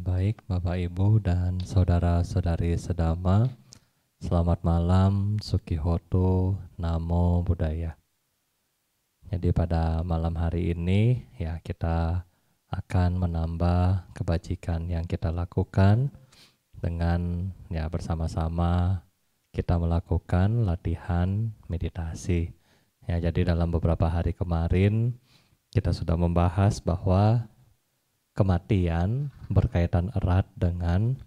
Baik Bapak Ibu dan saudara-saudari sedama, selamat malam, Sukihoto, Namo Buddhaya. Jadi pada malam hari ini ya kita akan menambah kebajikan yang kita lakukan dengan ya bersama-sama kita melakukan latihan meditasi. Ya, jadi dalam beberapa hari kemarin kita sudah membahas bahwa kematian berkaitan erat dengan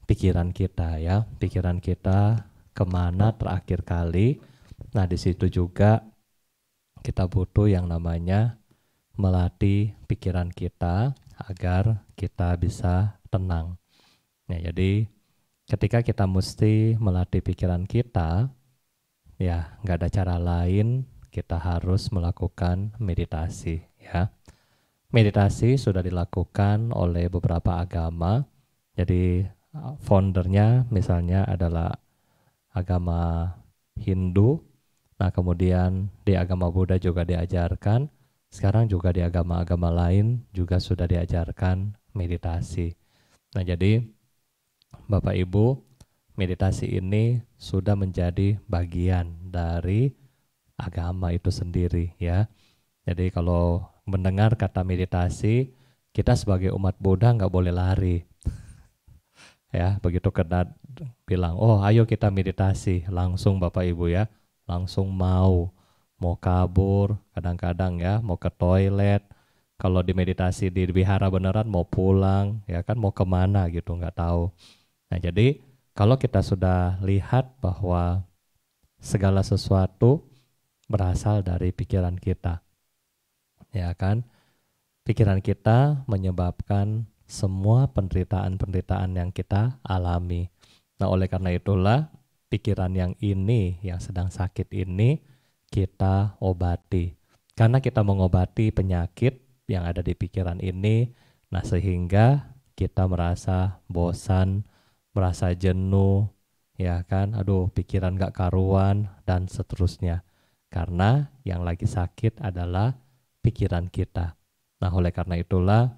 pikiran kita ya. Pikiran kita kemana terakhir kali. Nah di situ juga kita butuh yang namanya melatih pikiran kita agar kita bisa tenang. Ya, jadi ketika kita mesti melatih pikiran kita, ya nggak ada cara lain, kita harus melakukan meditasi ya. Meditasi sudah dilakukan oleh beberapa agama. Jadi foundernya misalnya adalah agama Hindu. Nah kemudian di agama Buddha juga diajarkan. Sekarang juga di agama-agama lain juga sudah diajarkan meditasi. Nah jadi Bapak Ibu, meditasi ini sudah menjadi bagian dari agama itu sendiri ya. Jadi kalau mendengar kata meditasi, kita sebagai umat Buddha nggak boleh lari. Ya, begitu kena bilang, oh ayo kita meditasi, langsung Bapak Ibu ya, langsung mau kabur, kadang-kadang ya, mau ke toilet. Kalau di meditasi di wihara beneran mau pulang, ya kan mau kemana gitu, nggak tahu. Nah jadi kalau kita sudah lihat bahwa segala sesuatu berasal dari pikiran kita, ya kan, pikiran kita menyebabkan semua penderitaan-penderitaan yang kita alami. Nah oleh karena itulah pikiran yang ini, yang sedang sakit ini kita obati. Karena kita mengobati penyakit yang ada di pikiran ini, nah sehingga kita merasa bosan, merasa jenuh, ya kan, aduh pikiran gak karuan dan seterusnya. Karena yang lagi sakit adalah pikiran kita. Nah oleh karena itulah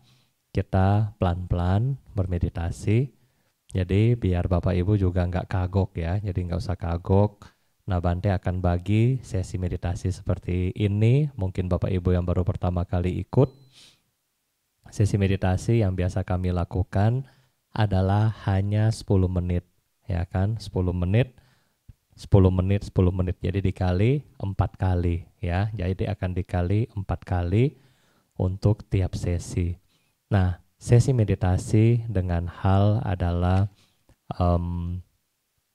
kita pelan-pelan bermeditasi. Jadi biar Bapak Ibu juga nggak kagok ya, jadi nggak usah kagok. Nah Bante akan bagi sesi meditasi seperti ini. Mungkin Bapak Ibu yang baru pertama kali ikut. Sesi meditasi yang biasa kami lakukan adalah hanya 10 menit. Ya kan, 10 menit. 10 menit, 10 menit, jadi dikali 4 kali ya. Jadi akan dikali 4 kali untuk tiap sesi. Nah, sesi meditasi dengan hal adalah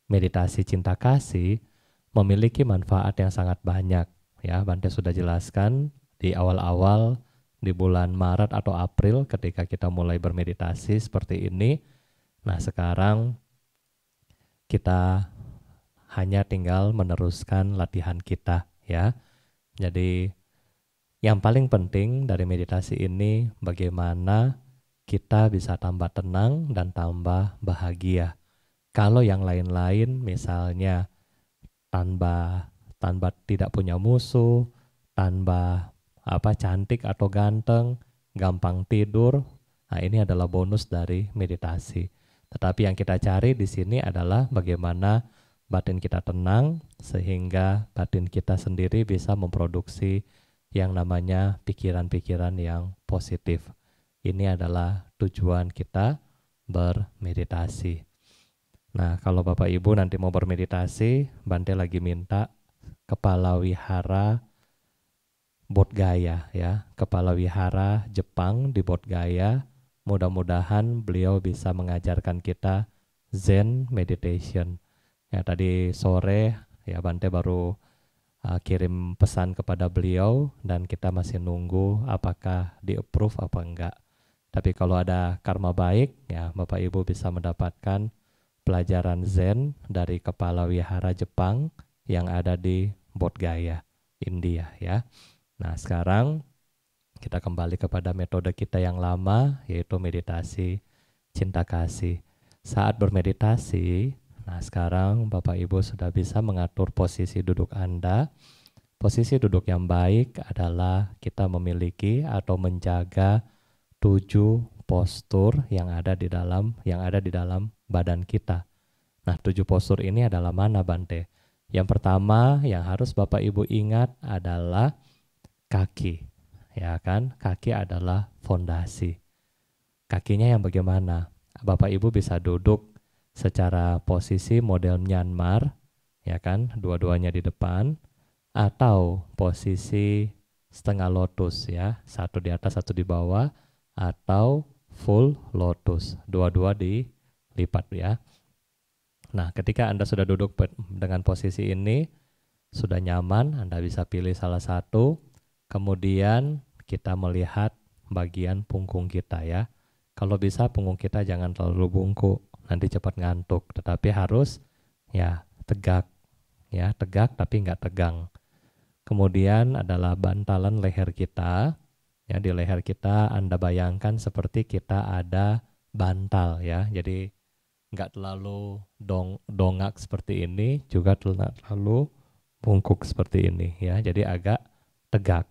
meditasi cinta kasih memiliki manfaat yang sangat banyak ya. Bante sudah jelaskan di awal-awal di bulan Maret atau April ketika kita mulai bermeditasi seperti ini. Nah, sekarang kita hanya tinggal meneruskan latihan kita ya. Jadi yang paling penting dari meditasi ini bagaimana kita bisa tambah tenang dan tambah bahagia. Kalau yang lain-lain misalnya tanpa tidak punya musuh, tanpa cantik atau ganteng, gampang tidur, nah ini adalah bonus dari meditasi. Tetapi yang kita cari di sini adalah bagaimana batin kita tenang sehingga batin kita sendiri bisa memproduksi yang namanya pikiran-pikiran yang positif. Ini adalah tujuan kita bermeditasi. Nah, kalau Bapak Ibu nanti mau bermeditasi, Bante lagi minta kepala wihara Bodh Gaya ya, kepala wihara Jepang di Bodh Gaya. Mudah-mudahan beliau bisa mengajarkan kita Zen meditation. Ya tadi sore ya Bante baru kirim pesan kepada beliau dan kita masih nunggu apakah di-approve apa enggak. Tapi kalau ada karma baik ya Bapak Ibu bisa mendapatkan pelajaran Zen dari kepala wihara Jepang yang ada di Bodh Gaya, India ya. Nah sekarang kita kembali kepada metode kita yang lama yaitu meditasi cinta kasih. Saat bermeditasi, nah sekarang Bapak Ibu sudah bisa mengatur posisi duduk Anda. Posisi duduk yang baik adalah kita memiliki atau menjaga 7 postur yang ada di dalam badan kita. Nah, 7 postur ini adalah mana, Bante? Yang pertama yang harus Bapak Ibu ingat adalah kaki. Ya kan? Kaki adalah fondasi. Kakinya yang bagaimana? Bapak Ibu bisa duduk secara posisi model Myanmar, ya kan? Dua-duanya di depan, atau posisi setengah lotus ya, satu di atas satu di bawah, atau full lotus, dua-dua dilipat ya. Nah, ketika Anda sudah duduk dengan posisi ini, sudah nyaman, Anda bisa pilih salah satu. Kemudian kita melihat bagian punggung kita ya. Kalau bisa punggung kita jangan terlalu bungkuk, nanti cepat ngantuk. Tetapi harus ya tegak tapi nggak tegang. Kemudian adalah bantalan leher kita. Ya, di leher kita Anda bayangkan seperti kita ada bantal ya. Jadi nggak terlalu dongak seperti ini, juga tidak terlalu bungkuk seperti ini ya. Jadi agak tegak.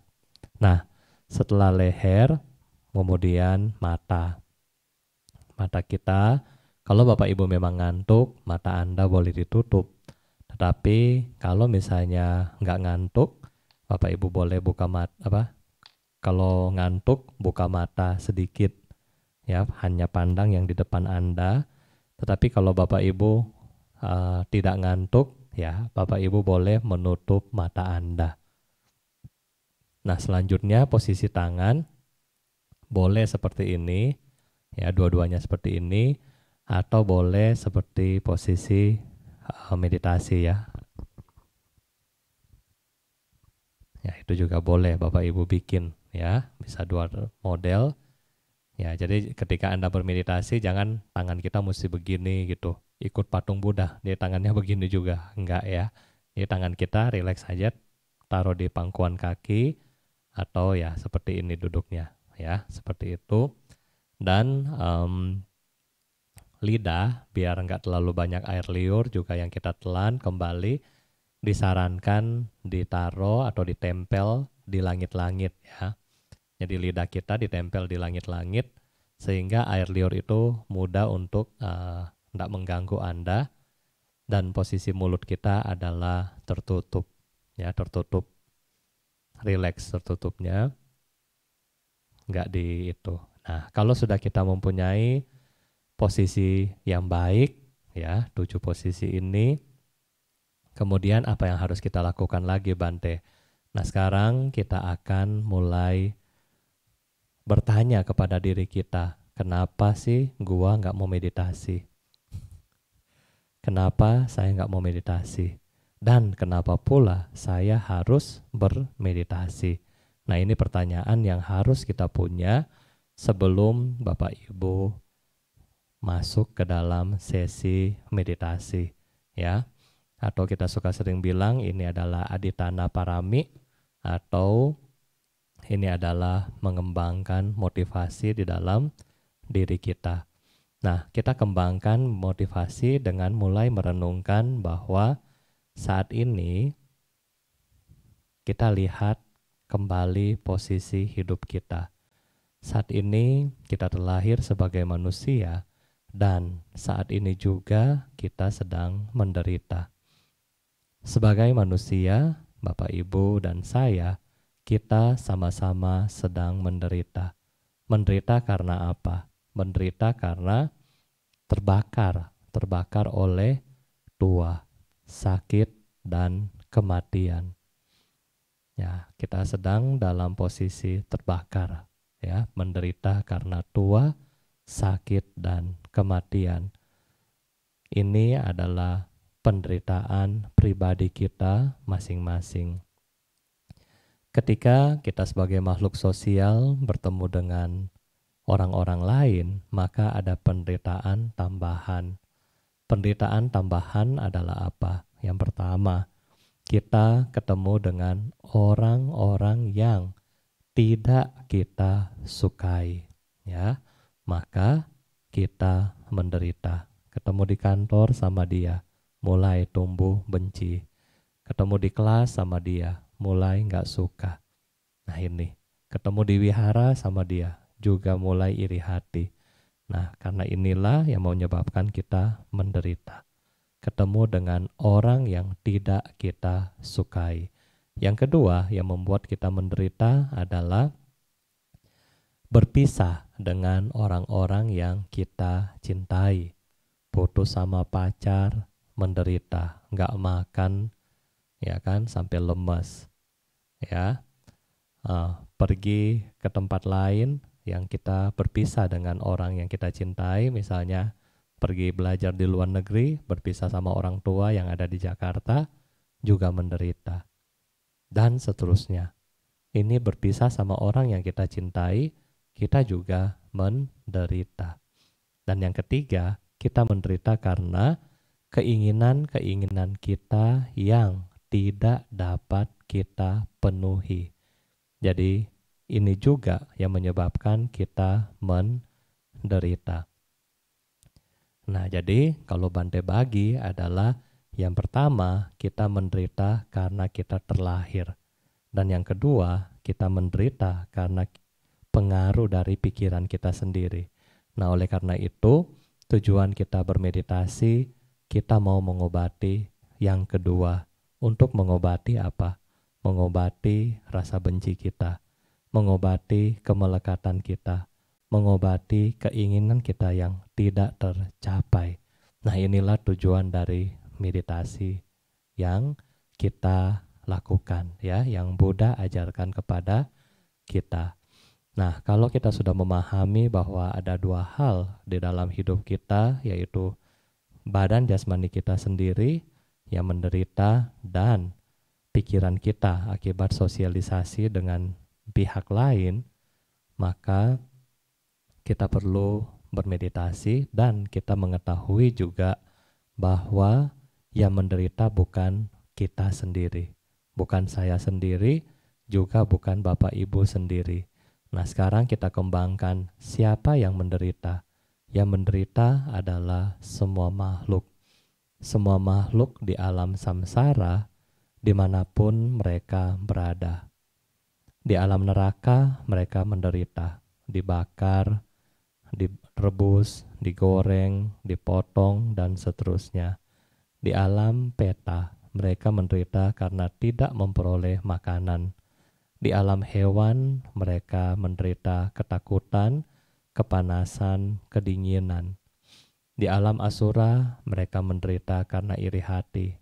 Nah, setelah leher, kemudian mata. Mata kita, kalau Bapak Ibu memang ngantuk, mata Anda boleh ditutup. Tetapi kalau misalnya nggak ngantuk, Bapak Ibu boleh buka mata kalau ngantuk buka mata sedikit ya, hanya pandang yang di depan Anda. Tetapi kalau Bapak Ibu tidak ngantuk ya, Bapak Ibu boleh menutup mata Anda. Nah, selanjutnya posisi tangan boleh seperti ini ya, dua-duanya seperti ini, atau boleh seperti posisi meditasi ya. Ya, itu juga boleh Bapak Ibu bikin ya, bisa dua model. Ya, jadi ketika Anda bermeditasi jangan tangan kita mesti begini gitu, ikut patung Buddha, dia tangannya begini juga, enggak ya. Jadi tangan kita rileks saja, taruh di pangkuan kaki atau ya seperti ini duduknya ya, seperti itu. Dan lidah biar enggak terlalu banyak air liur juga yang kita telan kembali, disarankan ditaruh atau ditempel di langit-langit ya. Jadi lidah kita ditempel di langit-langit sehingga air liur itu mudah untuk tidak mengganggu Anda, dan posisi mulut kita adalah tertutup ya, tertutup, rileks tertutupnya, nggak di itu. Nah, kalau sudah kita mempunyai posisi yang baik ya, 7 posisi ini, kemudian apa yang harus kita lakukan lagi, Bante? Nah, sekarang kita akan mulai bertanya kepada diri kita, kenapa sih gua nggak mau meditasi? Kenapa saya nggak mau meditasi? Dan kenapa pula saya harus bermeditasi? Nah, ini pertanyaan yang harus kita punya sebelum Bapak Ibu masuk ke dalam sesi meditasi ya. Atau kita suka sering bilang ini adalah aditana parami, atau ini adalah mengembangkan motivasi di dalam diri kita. Nah, kita kembangkan motivasi dengan mulai merenungkan bahwa saat ini kita lihat kembali posisi hidup kita. Saat ini kita terlahir sebagai manusia, dan saat ini juga kita sedang menderita. Sebagai manusia, Bapak Ibu dan saya, kita sama-sama sedang menderita. Menderita karena apa? Menderita karena terbakar oleh tua, sakit, dan kematian. Ya, kita sedang dalam posisi terbakar, ya, menderita karena tua, sakit, dan kematian. Ini adalah penderitaan pribadi kita masing-masing. Ketika kita sebagai makhluk sosial bertemu dengan orang-orang lain, maka ada penderitaan tambahan. Penderitaan tambahan adalah apa? Yang pertama, kita ketemu dengan orang-orang yang tidak kita sukai, ya. Maka kita menderita. Ketemu di kantor sama dia, mulai tumbuh benci. Ketemu di kelas sama dia, mulai nggak suka. Nah ini, ketemu di wihara sama dia, juga mulai iri hati. Nah, karena inilah yang menyebabkan kita menderita. Ketemu dengan orang yang tidak kita sukai. Yang kedua yang membuat kita menderita adalah berpisah dengan orang-orang yang kita cintai. Putus sama pacar, menderita, nggak makan, ya kan, sampai lemes, ya. Pergi ke tempat lain yang kita berpisah dengan orang yang kita cintai, misalnya pergi belajar di luar negeri, berpisah sama orang tua yang ada di Jakarta, juga menderita. Dan seterusnya. Ini berpisah sama orang yang kita cintai, kita juga menderita. Dan yang ketiga, kita menderita karena keinginan-keinginan kita yang tidak dapat kita penuhi. Jadi ini juga yang menyebabkan kita menderita. Nah, jadi kalau Bante bagi adalah yang pertama, kita menderita karena kita terlahir. Dan yang kedua, kita menderita karena pengaruh dari pikiran kita sendiri. Nah, oleh karena itu, tujuan kita bermeditasi, kita mau mengobati yang kedua. Untuk mengobati apa? Mengobati rasa benci kita, mengobati kemelekatan kita, mengobati keinginan kita yang tidak tercapai. Nah, inilah tujuan dari meditasi yang kita lakukan, ya, yang Buddha ajarkan kepada kita. Nah, kalau kita sudah memahami bahwa ada dua hal di dalam hidup kita, yaitu badan jasmani kita sendiri yang menderita dan pikiran kita akibat sosialisasi dengan pihak lain, maka kita perlu bermeditasi dan kita mengetahui juga bahwa yang menderita bukan kita sendiri, bukan saya sendiri, juga bukan Bapak Ibu sendiri. Nah, sekarang kita kembangkan siapa yang menderita. Yang menderita adalah semua makhluk. Semua makhluk di alam samsara dimanapun mereka berada. Di alam neraka mereka menderita, dibakar, direbus, digoreng, dipotong, dan seterusnya. Di alam peta mereka menderita karena tidak memperoleh makanan. Di alam hewan mereka menderita ketakutan, kepanasan, kedinginan. Di alam asura mereka menderita karena iri hati.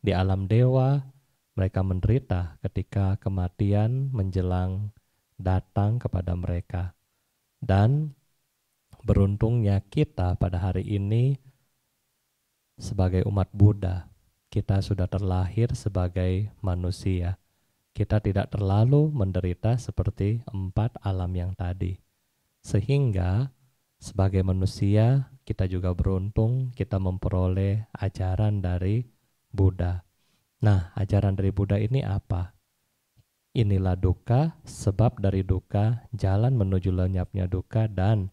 Di alam dewa mereka menderita ketika kematian menjelang datang kepada mereka. Dan beruntungnya kita pada hari ini sebagai umat Buddha, kita sudah terlahir sebagai manusia. Kita tidak terlalu menderita seperti 4 alam yang tadi. Sehingga sebagai manusia kita juga beruntung kita memperoleh ajaran dari Buddha. Nah, ajaran dari Buddha ini apa? Inilah duka, sebab dari duka, jalan menuju lenyapnya duka, dan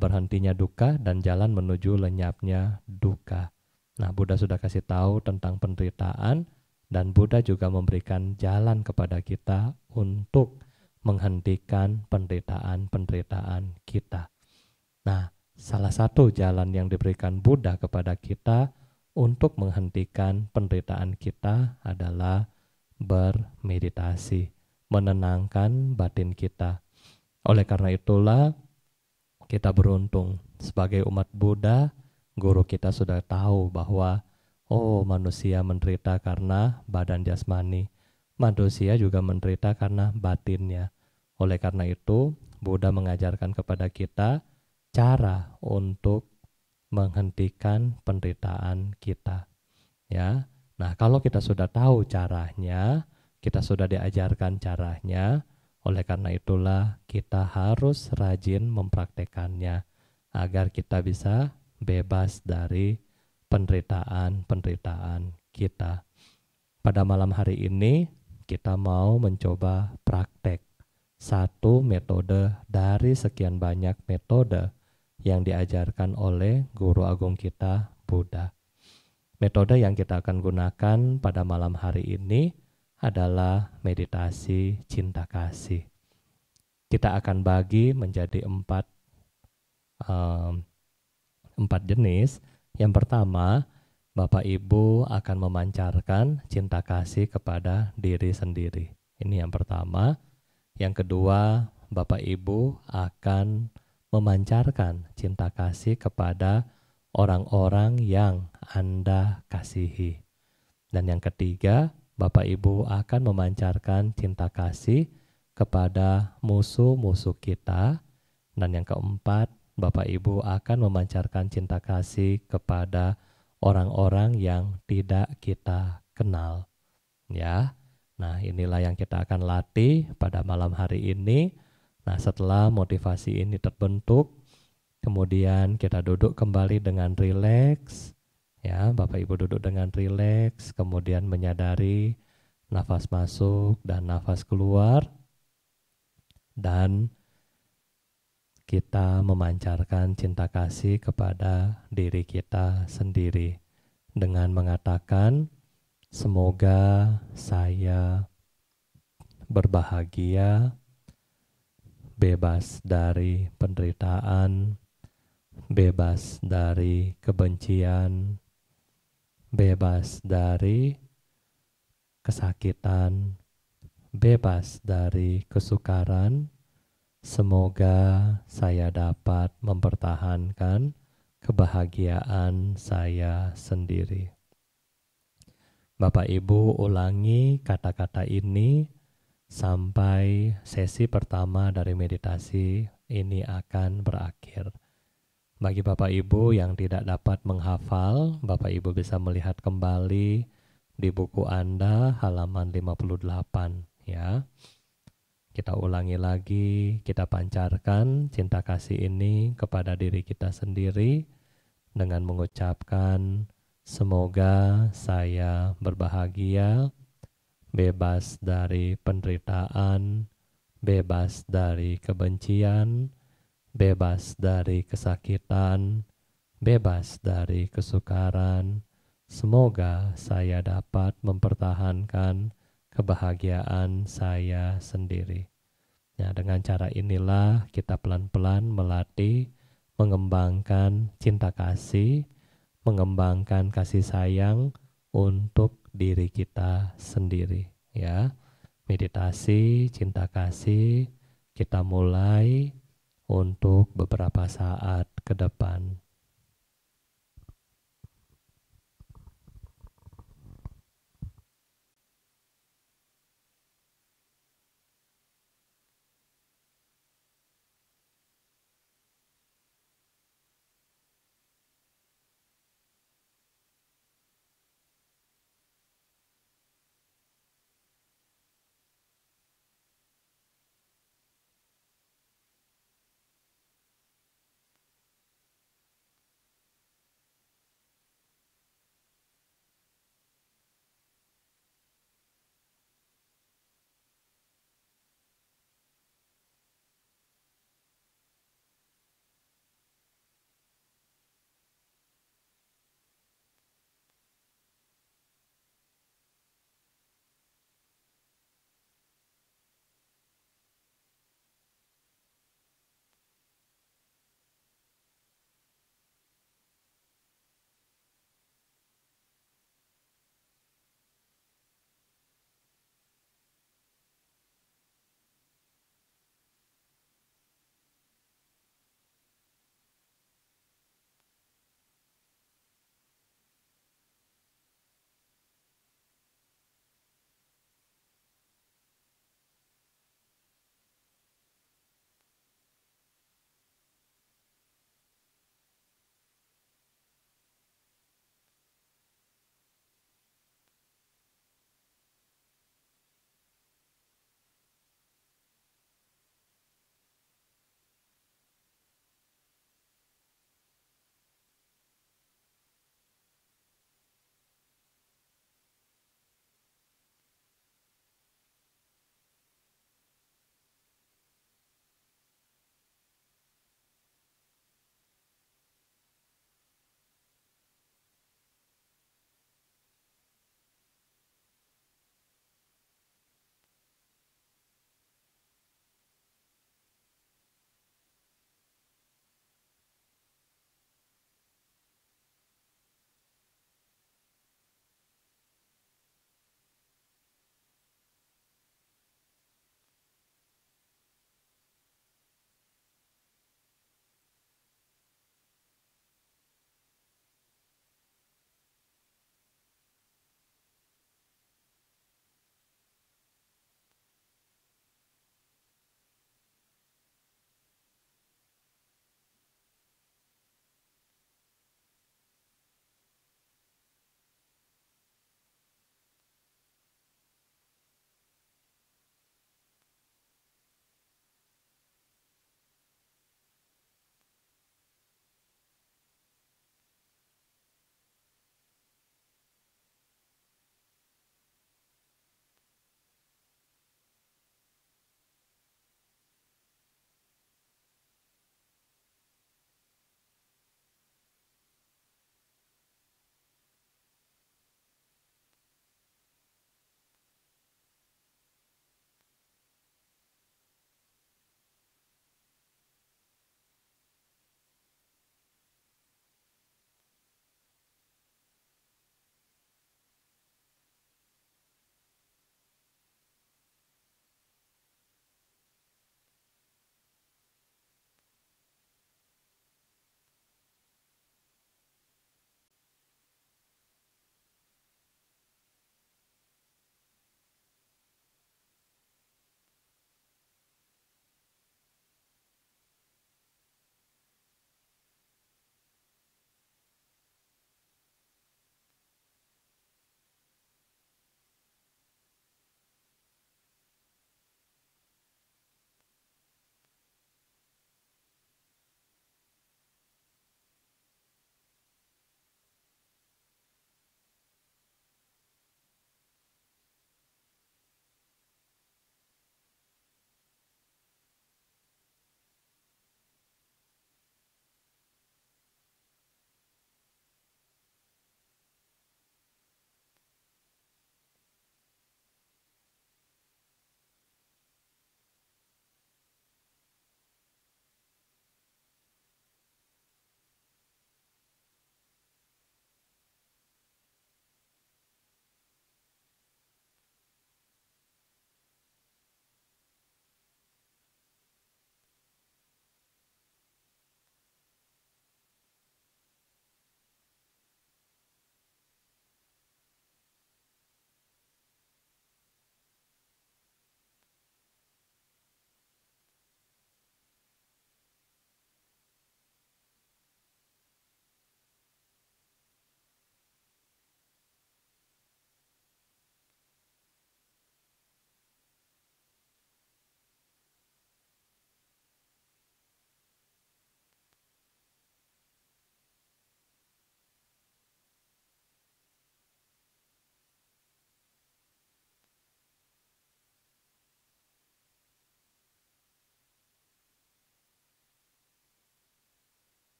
berhentinya duka, dan jalan menuju lenyapnya duka. Nah, Buddha sudah kasih tahu tentang penderitaan, dan Buddha juga memberikan jalan kepada kita untuk menghentikan penderitaan-penderitaan kita. Nah, salah satu jalan yang diberikan Buddha kepada kita untuk menghentikan penderitaan kita adalah bermeditasi, menenangkan batin kita. Oleh karena itulah, kita beruntung sebagai umat Buddha, guru kita sudah tahu bahwa manusia menderita karena badan jasmani. Manusia juga menderita karena batinnya. Oleh karena itu, Buddha mengajarkan kepada kita cara untuk menghentikan penderitaan kita. Ya. Nah, kalau kita sudah tahu caranya, kita sudah diajarkan caranya, oleh karena itulah kita harus rajin mempraktekannya agar kita bisa bebas dari penderitaan-penderitaan kita. Pada malam hari ini kita mau mencoba praktek satu metode dari sekian banyak metode yang diajarkan oleh Guru Agung kita, Buddha. Metode yang kita akan gunakan pada malam hari ini adalah meditasi cinta kasih. Kita akan bagi menjadi 4 em, 4 jenis. Yang pertama, Bapak Ibu akan memancarkan cinta kasih kepada diri sendiri. Ini yang pertama. Yang kedua, Bapak Ibu akan memancarkan cinta kasih kepada orang-orang yang Anda kasihi. Dan yang ketiga, Bapak Ibu akan memancarkan cinta kasih kepada musuh-musuh kita. Dan yang keempat, Bapak Ibu akan memancarkan cinta kasih kepada orang-orang yang tidak kita kenal. Ya. Nah, inilah yang kita akan latih pada malam hari ini. Nah, setelah motivasi ini terbentuk, kemudian kita duduk kembali dengan rileks. Ya, Bapak Ibu duduk dengan rileks, kemudian menyadari nafas masuk dan nafas keluar, dan kita memancarkan cinta kasih kepada diri kita sendiri dengan mengatakan, semoga saya berbahagia, bebas dari penderitaan, bebas dari kebencian, bebas dari kesakitan, bebas dari kesukaran. Semoga saya dapat mempertahankan kebahagiaan saya sendiri. Bapak Ibu ulangi kata-kata ini sampai sesi pertama dari meditasi ini akan berakhir. Bagi Bapak Ibu yang tidak dapat menghafal, Bapak Ibu bisa melihat kembali di buku Anda halaman 58 ya. Kita ulangi lagi, kita pancarkan cinta kasih ini kepada diri kita sendiri dengan mengucapkan, semoga saya berbahagia, bebas dari penderitaan, bebas dari kebencian, bebas dari kesakitan, bebas dari kesukaran. Semoga saya dapat mempertahankan kebahagiaan saya sendiri. Ya, dengan cara inilah kita pelan-pelan melatih, mengembangkan cinta kasih, mengembangkan kasih sayang untuk diri kita sendiri. Ya, meditasi cinta kasih kita mulai untuk beberapa saat ke depan.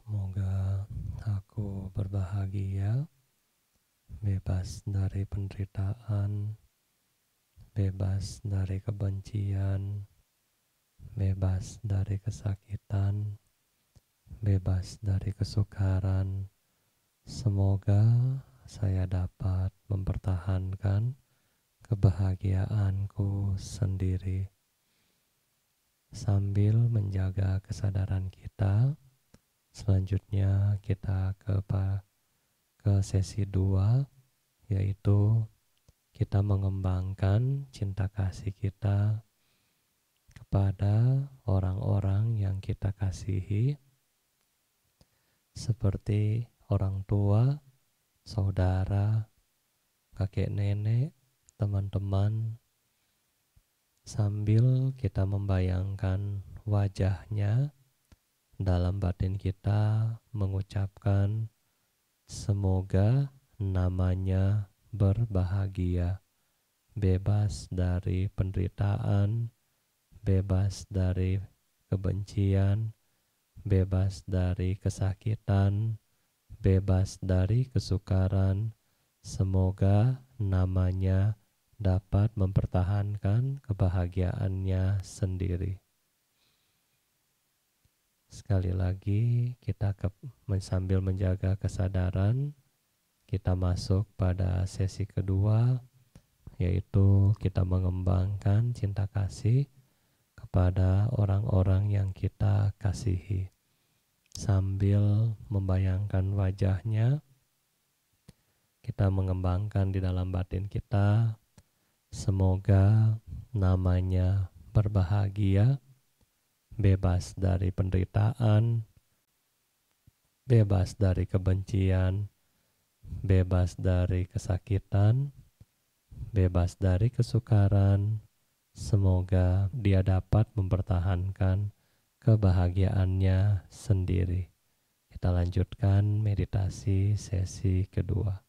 Semoga aku berbahagia, bebas dari penderitaan, bebas dari kebencian, bebas dari kesakitan, bebas dari kesukaran. Semoga saya dapat mempertahankan kebahagiaanku sendiri sambil menjaga kesadaran kita. Selanjutnya kita ke sesi 2, yaitu kita mengembangkan cinta kasih kita kepada orang-orang yang kita kasihi, seperti orang tua, saudara, kakek nenek, teman-teman, sambil kita membayangkan wajahnya. Dalam batin kita mengucapkan semoga namanya berbahagia, bebas dari penderitaan, bebas dari kebencian, bebas dari kesakitan, bebas dari kesukaran. Semoga namanya dapat mempertahankan kebahagiaannya sendiri. Sekali lagi kita sambil menjaga kesadaran, kita masuk pada sesi kedua, yaitu kita mengembangkan cinta kasih kepada orang-orang yang kita kasihi. Sambil membayangkan wajahnya, kita mengembangkan di dalam batin kita, semoga namanya berbahagia, bebas dari penderitaan, bebas dari kebencian, bebas dari kesakitan, bebas dari kesukaran. Semoga dia dapat mempertahankan kebahagiaannya sendiri. Kita lanjutkan meditasi sesi kedua.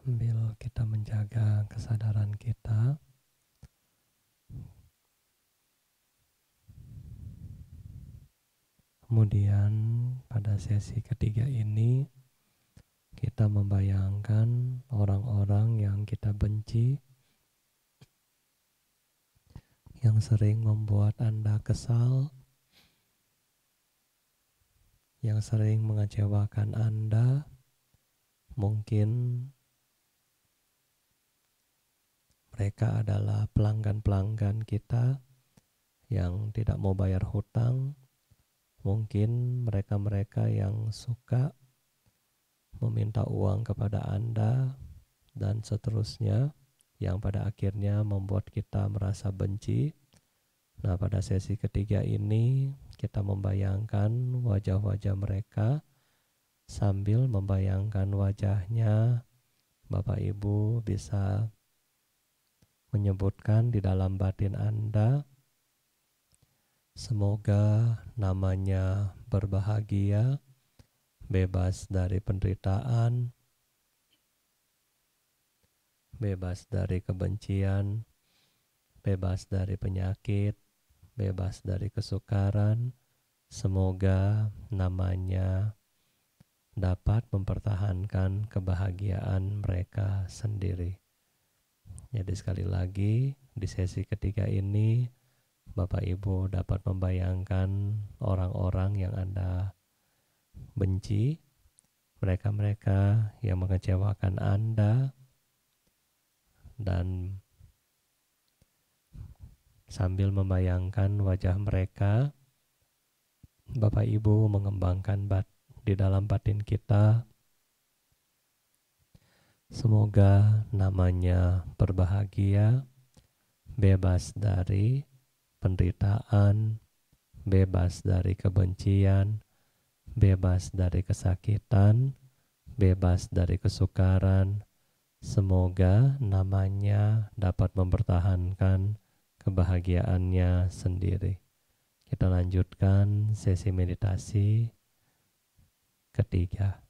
sambil kita menjaga kesadaran kita. Kemudian pada sesi ketiga ini kita membayangkan orang-orang yang kita benci, yang sering membuat Anda kesal, yang sering mengecewakan Anda. Mungkin mereka adalah pelanggan-pelanggan kita yang tidak mau bayar hutang. Mungkin mereka-mereka yang suka meminta uang kepada Anda dan seterusnya, yang pada akhirnya membuat kita merasa benci. Nah, pada sesi ketiga ini kita membayangkan wajah-wajah mereka. Sambil membayangkan wajahnya, Bapak Ibu bisa menyebutkan di dalam batin Anda, semoga namanya berbahagia, bebas dari penderitaan, bebas dari kebencian, bebas dari penyakit, bebas dari kesukaran. Semoga namanya dapat mempertahankan kebahagiaan mereka sendiri. Jadi sekali lagi di sesi ketiga ini Bapak Ibu dapat membayangkan orang-orang yang Anda benci, mereka-mereka yang mengecewakan Anda, dan sambil membayangkan wajah mereka, Bapak Ibu mengembangkan di dalam batin kita, semoga namanya berbahagia, bebas dari penderitaan, bebas dari kebencian, bebas dari kesakitan, bebas dari kesukaran. Semoga namanya dapat mempertahankan kebahagiaannya sendiri. Kita lanjutkan sesi meditasi ketiga.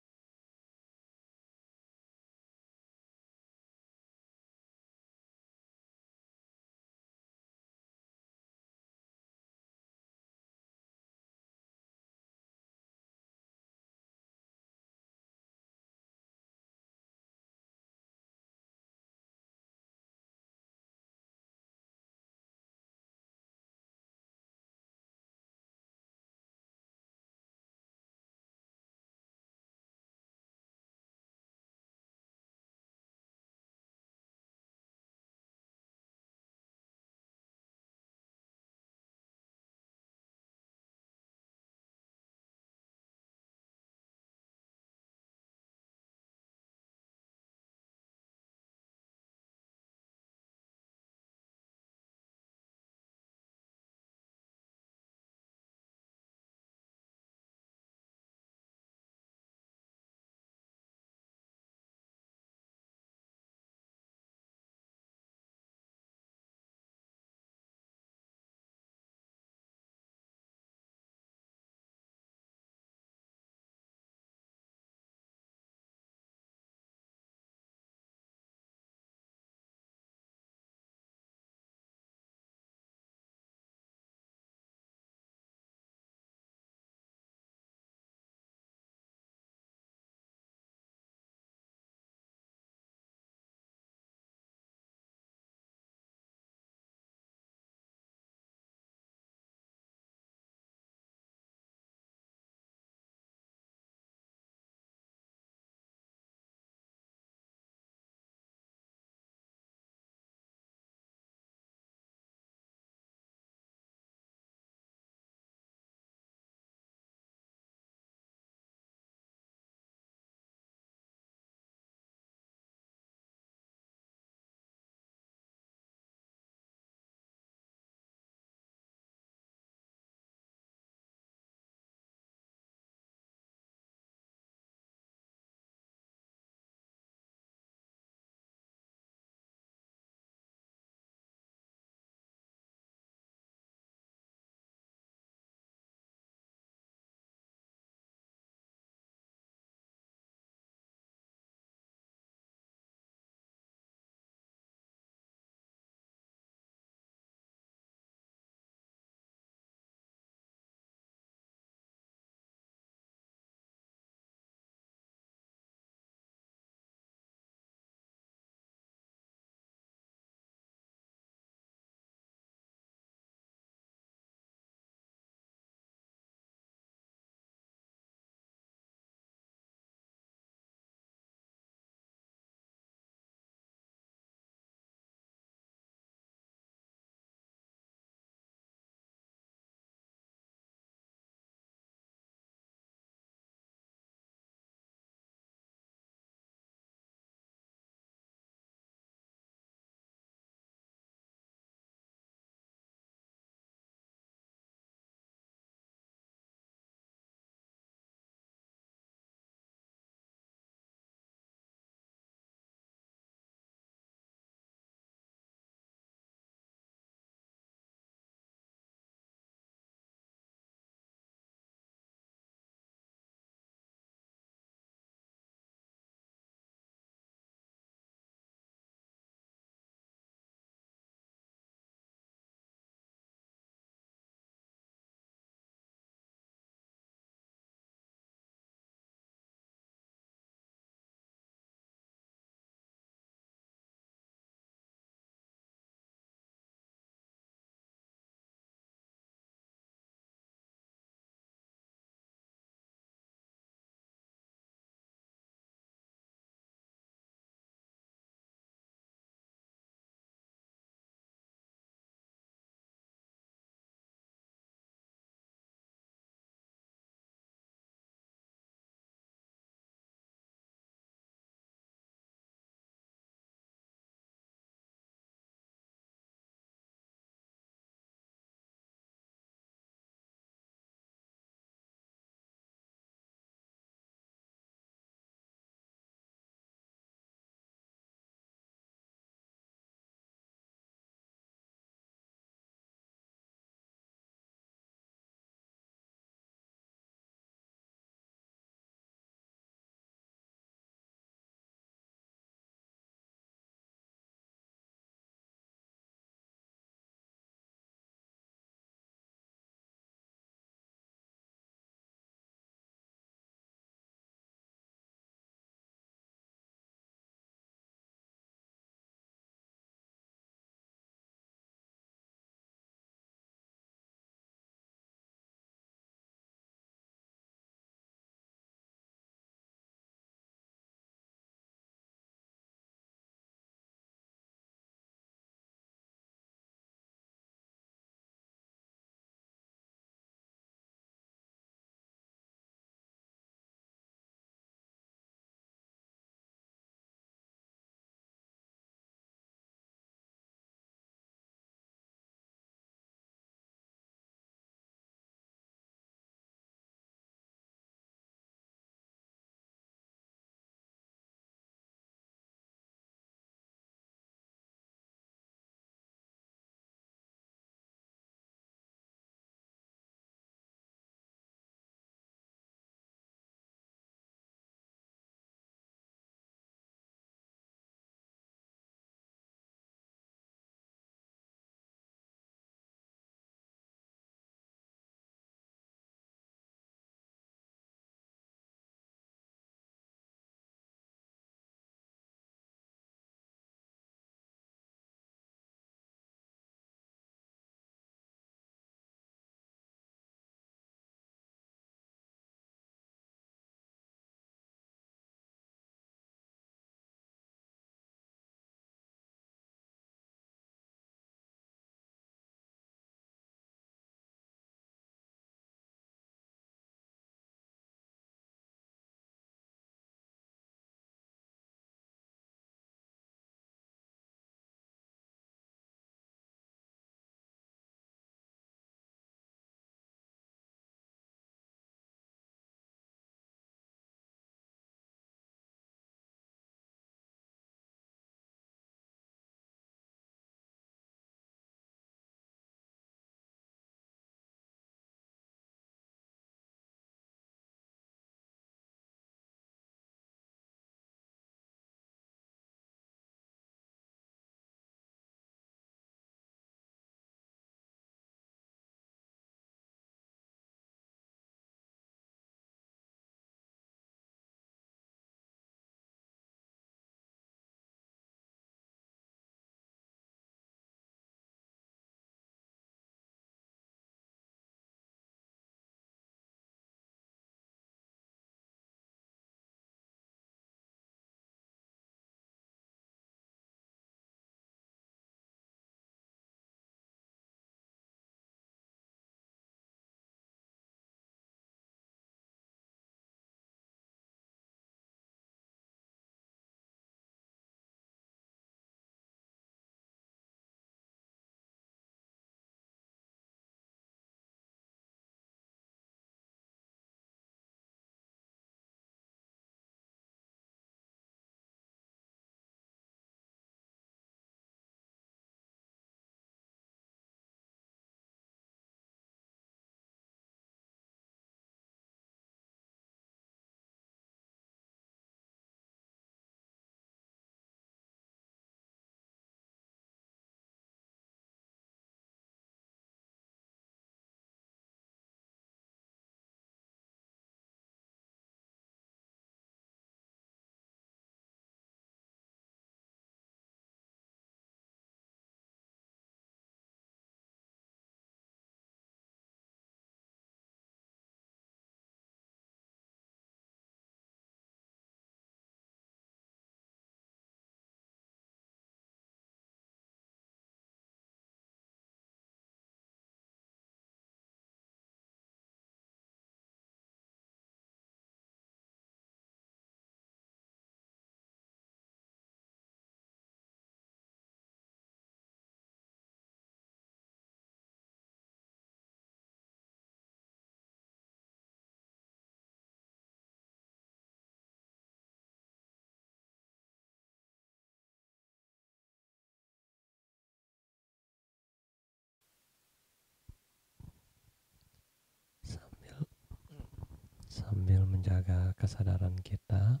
sambil menjaga kesadaran kita.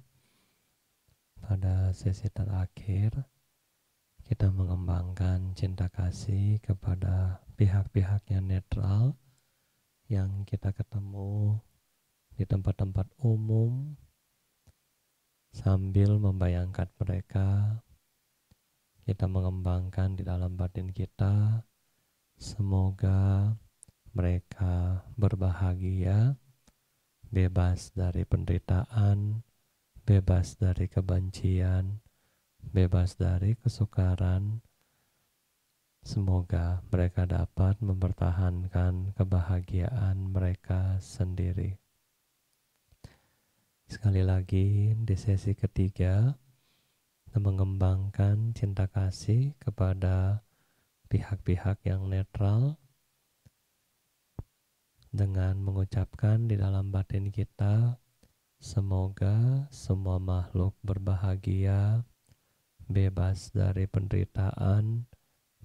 Pada sesi terakhir, kita mengembangkan cinta kasih kepada pihak-pihak yang netral yang kita ketemu di tempat-tempat umum, sambil membayangkan mereka. Kita mengembangkan di dalam batin kita, semoga mereka berbahagia, bebas dari penderitaan, bebas dari kebencian, bebas dari kesukaran. Semoga mereka dapat mempertahankan kebahagiaan mereka sendiri. Sekali lagi, di sesi ketiga, kita mengembangkan cinta kasih kepada pihak-pihak yang netral dengan mengucapkan di dalam batin kita, semoga semua makhluk berbahagia, bebas dari penderitaan,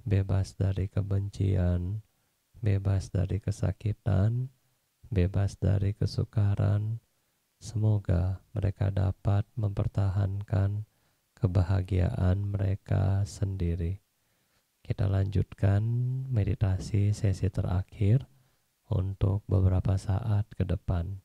bebas dari kebencian, bebas dari kesakitan, bebas dari kesukaran. Semoga mereka dapat mempertahankan kebahagiaan mereka sendiri. Kita lanjutkan meditasi sesi terakhir untuk beberapa saat ke depan.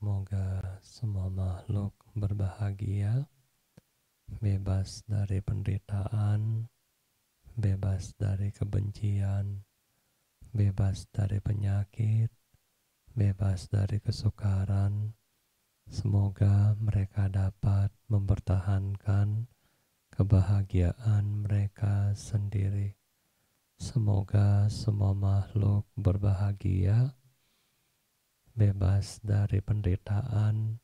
Semoga semua makhluk berbahagia, bebas dari penderitaan, bebas dari kebencian, bebas dari penyakit, bebas dari kesukaran. Semoga mereka dapat mempertahankan kebahagiaan mereka sendiri. Semoga semua makhluk berbahagia, bebas dari penderitaan,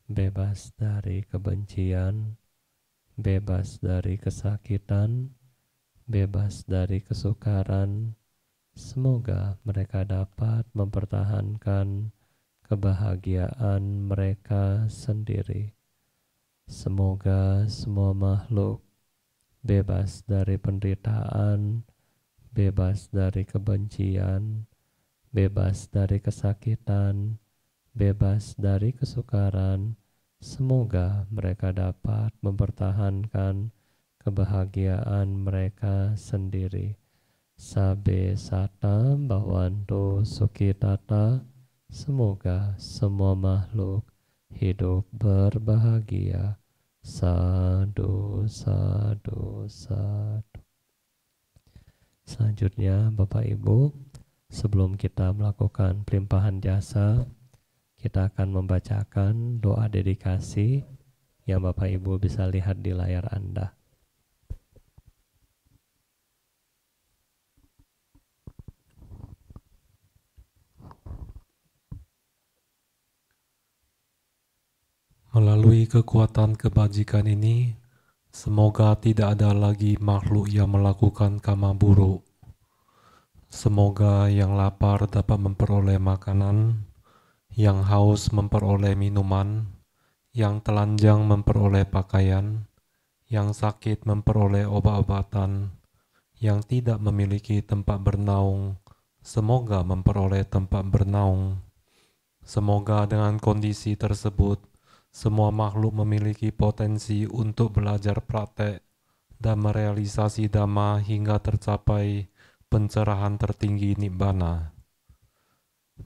bebas dari kebencian, bebas dari kesakitan, bebas dari kesukaran. Semoga mereka dapat mempertahankan kebahagiaan mereka sendiri. Semoga semua makhluk bebas dari penderitaan, bebas dari kebencian, bebas dari kesakitan, bebas dari kesukaran. Semoga mereka dapat mempertahankan kebahagiaan mereka sendiri. Sabe sata bhavantu sukhitata. Semoga semua makhluk hidup berbahagia. Sadu, sadu, sadu. Selanjutnya Bapak Ibu, sebelum kita melakukan pelimpahan jasa, kita akan membacakan doa dedikasi yang Bapak Ibu bisa lihat di layar Anda. Melalui kekuatan kebajikan ini, semoga tidak ada lagi makhluk yang melakukan karma buruk. Semoga yang lapar dapat memperoleh makanan, yang haus memperoleh minuman, yang telanjang memperoleh pakaian, yang sakit memperoleh obat-obatan, yang tidak memiliki tempat bernaung, semoga memperoleh tempat bernaung. Semoga dengan kondisi tersebut, semua makhluk memiliki potensi untuk belajar praktek dan merealisasi dhamma hingga tercapai pencerahan tertinggi nibbana.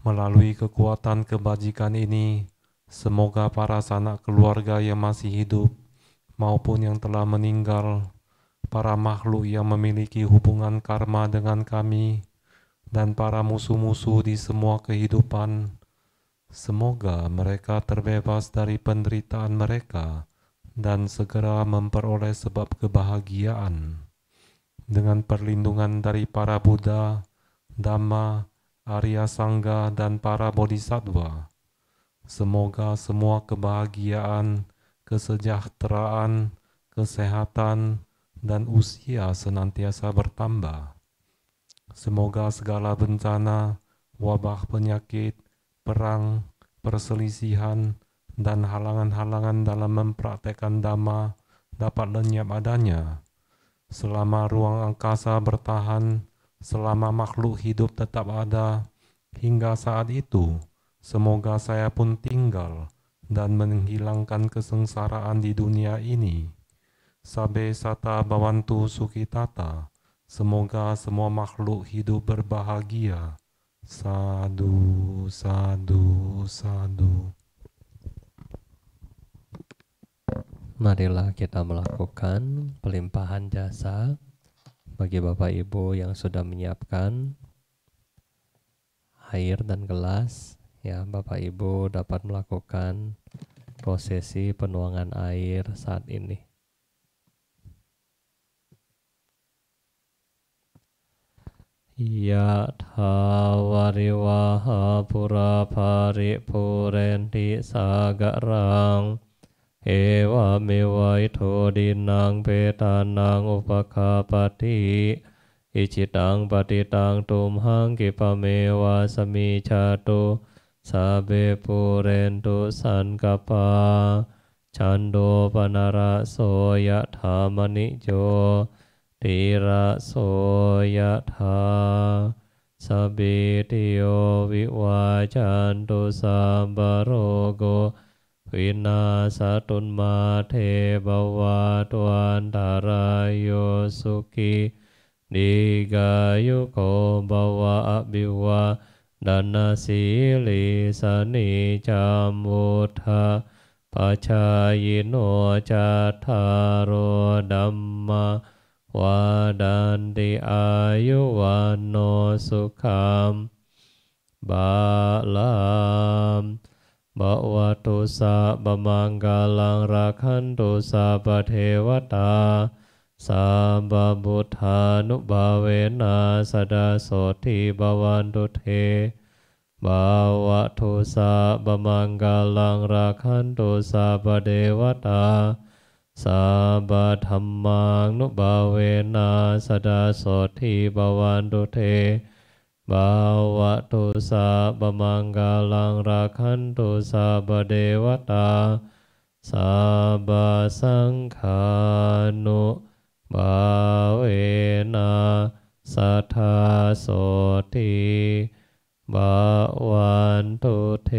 Melalui kekuatan kebajikan ini, semoga para sanak keluarga yang masih hidup maupun yang telah meninggal, para makhluk yang memiliki hubungan karma dengan kami, dan para musuh-musuh di semua kehidupan, semoga mereka terbebas dari penderitaan mereka dan segera memperoleh sebab kebahagiaan. Dengan perlindungan dari para Buddha, Dhamma, Arya Sangha, dan para Bodhisattva, semoga semua kebahagiaan, kesejahteraan, kesehatan, dan usia senantiasa bertambah. Semoga segala bencana, wabah penyakit, perang, perselisihan, dan halangan-halangan dalam mempraktekkan Dhamma dapat lenyap adanya. Selama ruang angkasa bertahan, selama makhluk hidup tetap ada, hingga saat itu, semoga saya pun tinggal dan menghilangkan kesengsaraan di dunia ini. Sabe sata bhavantu sukhitata. Semoga semua makhluk hidup berbahagia. Sadu, sadu, sadu. Marilah kita melakukan pelimpahan jasa bagi Bapak Ibu yang sudah menyiapkan air dan gelas. Ya, Bapak Ibu dapat melakukan prosesi penuangan air saat ini. Yatha variwaha pura paripurenti sagarang ewa mewai thodinang petanang upakapati icitang patitang tumhang kipamewa samicato sabe purentu sankapa cando panaraso yatha manijo tira soyatha sabitiyo viwajantu sambarogo vinasatun mate bawatuantarayo suki digayuko bawa abiwa dana sili sani camudha pacayino catharo dhamma wadanti ayuwano sukham balam บวตุสัพพมังคลังราคันตุสัพพเทวตาสัพพพุทธานุภาเวนะสดาโสติภวันตุเทบวตุสัพพมังคลังราคันตุสัพพเทวตาสัพพธัมมังนุภาเวนะสดาโสติภวันตุเทบาวะตุสัพพมังคลังราคันตุสัพพเทวตาสัพพสังฆานุภาเวนะสัทธาโสติภวันตุเท